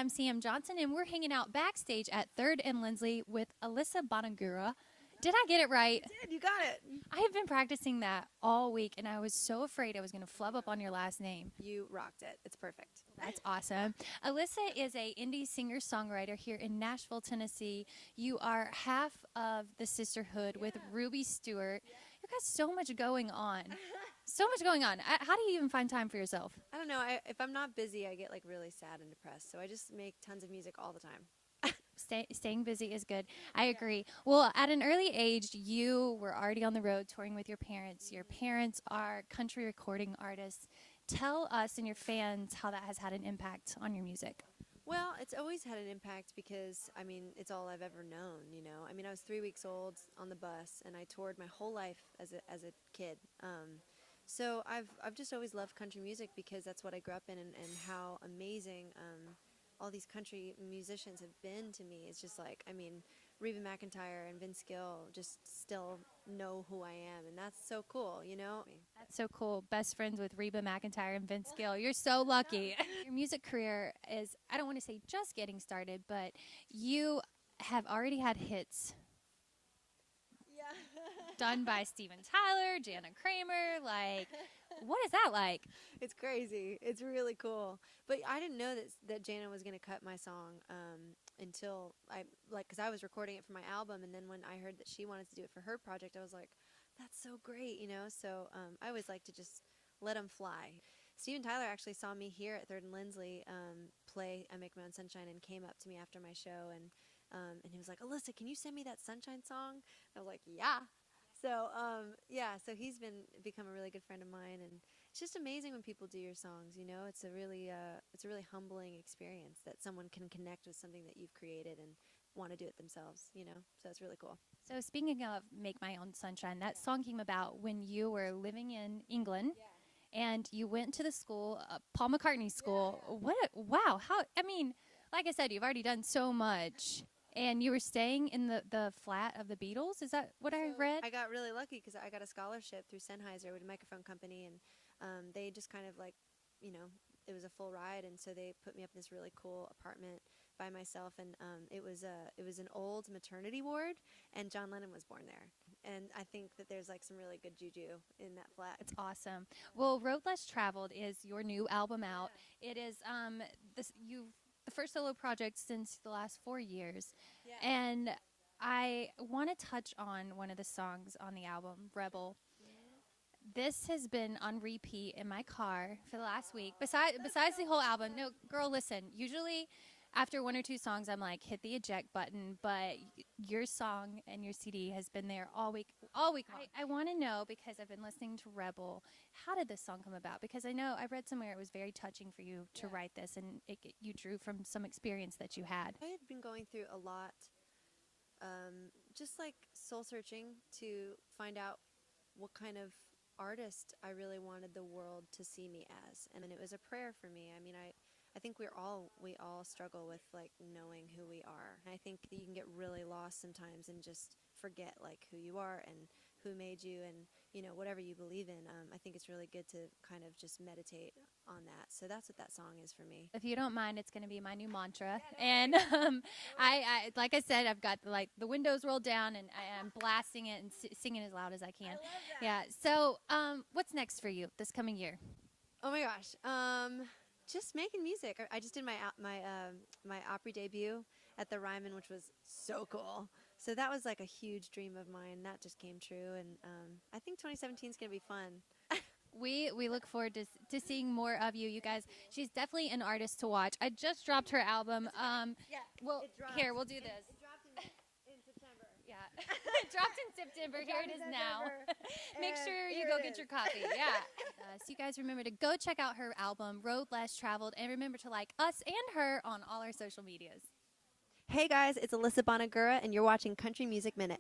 I'm Sam Johnson, and we're hanging out backstage at 3rd and Lindsley with Alyssa Bonagura. Did I get it right? You did. You got it. I have been practicing that all week, and I was so afraid I was going to flub up on your last name. You rocked it. It's perfect. That's awesome. Alyssa is a indie singer-songwriter here in Nashville, Tennessee. You are half of the sisterhood with Ruby Stewart. You've got so much going on. So much going on. How do you even find time for yourself? I don't know. If I'm not busy, I get like really sad and depressed. So I just make tons of music all the time. Staying busy is good. I agree. Well, at an early age, you were already on the road touring with your parents. Your parents are country recording artists. Tell us and your fans how that has had an impact on your music. Well, it's always had an impact because, I mean, it's all I've ever known, you know. I mean, I was 3 weeks old on the bus, and I toured my whole life as a kid. So I've just always loved country music because that's what I grew up in, and how amazing all these country musicians have been to me. It's just like, I mean, Reba McEntire and Vince Gill just still know who I am, and that's so cool, you know? That's so cool. Best friends with Reba McEntire and Vince Gill. You're so lucky. Your music career is, I don't want to say just getting started, but you have already had hits done by Steven Tyler, Jana Kramer. Like, what is that like? It's crazy. It's really cool. But I didn't know that Jana was going to cut my song until because I was recording it for my album, and then when I heard that she wanted to do it for her project, I was like, that's so great, you know? So I always like to just let them fly. Steven Tyler actually saw me here at 3rd and Lindsley play I Make My Own Sunshine, and came up to me after my show, and he was like, Alyssa, can you send me that Sunshine song? I was like, yeah. So so he's become a really good friend of mine, and it's just amazing when people do your songs. You know, it's a really humbling experience that someone can connect with something that you've created and want to do it themselves. You know, so it's really cool. So speaking of Make My Own Sunshine, that song came about when you were living in England, and you went to the school, Paul McCartney school. Wow! I mean, like I said, you've already done so much. And you were staying in the flat of the Beatles? Is that what I read? I got really lucky because I got a scholarship through Sennheiser with a microphone company, and they just kind of like, you know, it was a full ride, and so they put me up in this really cool apartment by myself, and it was an old maternity ward, and John Lennon was born there. And I think that there's like some really good juju in that flat. It's awesome. Well, Road Less Traveled is your new album out. It is the first solo project since the last 4 years. Yeah. And I want to touch on one of the songs on the album, Rebel. Yeah. This has been on repeat in my car for the last week. Besides the whole album. No, girl, listen. Usually after 1 or 2 songs, I'm like, hit the eject button. But your song and your CD has been there all week long. I want to know, because I've been listening to Rebel, how did this song come about? Because I know I read somewhere it was very touching for you to write this, and you drew from some experience that you had. I had been going through a lot, just like soul searching to find out what kind of artist I really wanted the world to see me as. And it was a prayer for me. I mean, I think we all struggle with like knowing who we are. And I think that you can get really lost sometimes and just forget like who you are and who made you, and you know, whatever you believe in. I think it's really good to kind of just meditate on that. So that's what that song is for me. If you don't mind, it's going to be my new mantra. And I like I said, I've got the windows rolled down, and I'm blasting it and singing as loud as I can. I love that. Yeah. So what's next for you this coming year? Oh my gosh. Just making music. I just did my Opry debut at the Ryman, which was so cool. So that was like a huge dream of mine. That just came true, and I think 2017 is gonna be fun. We look forward to seeing more of you guys. She's definitely an artist to watch. I just dropped her album. Well, here, we'll do this. It dropped in September. Yeah, it dropped in September. Here it is now. Make sure you go get your copy. Yeah. So you guys remember to go check out her album, Road Less Traveled, and remember to like us and her on all our social medias. Hey guys, it's Alyssa Bonagura, and you're watching Country Music Minute.